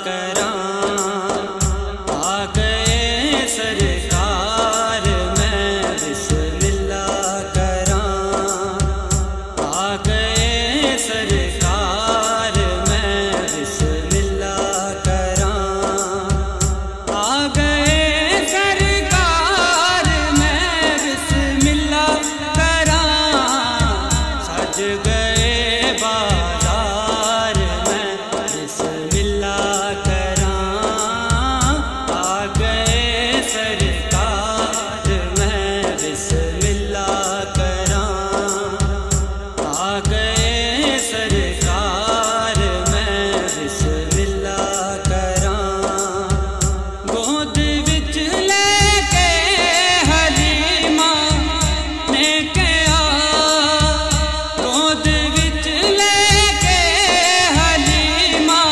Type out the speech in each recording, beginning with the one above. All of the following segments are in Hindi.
करां। आ गए सरकार मैं बिस्मिल्ला करां। आ गए सरकार मैं बिस्मिल्ला करां। आ गए सरकार मैं बिस्मिल्ला करां। सज गए बाजार में बिस्मिल्ला करां। आ गए सरकार में बिस्मिल्ला करां। आ गए सरकार में बिस्मिल्ला करां। गोद विच लेके हलीमा ने कहा, गोद विच लेके हलीमा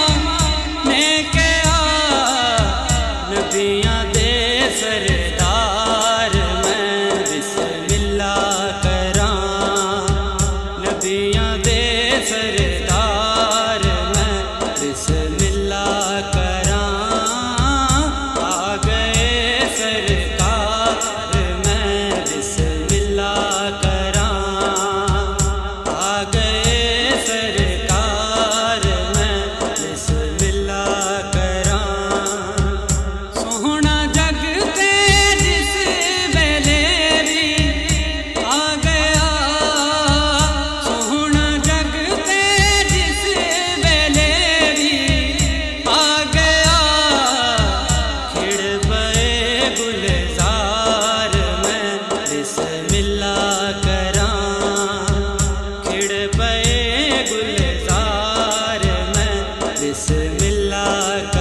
ने कहा, नबियां दे सरदार मैं बिस्मिल्ला करां। नबियां दे सरदार मैं बिस्मिल्ला करां। आ गए सरकार मैं बिस्मिल्ला करां। आ गए सरकार मैं बिस्मिल्ला करां। सोहना जग ते जिस वेले भी आ गया, सोहना जग ते जिस वेले भी आ गया, खिड़ पए गुलजार मैं बिस्मिल्ला करां। खिड़ पए गुलजार मैं बिस्मिल्ला करां।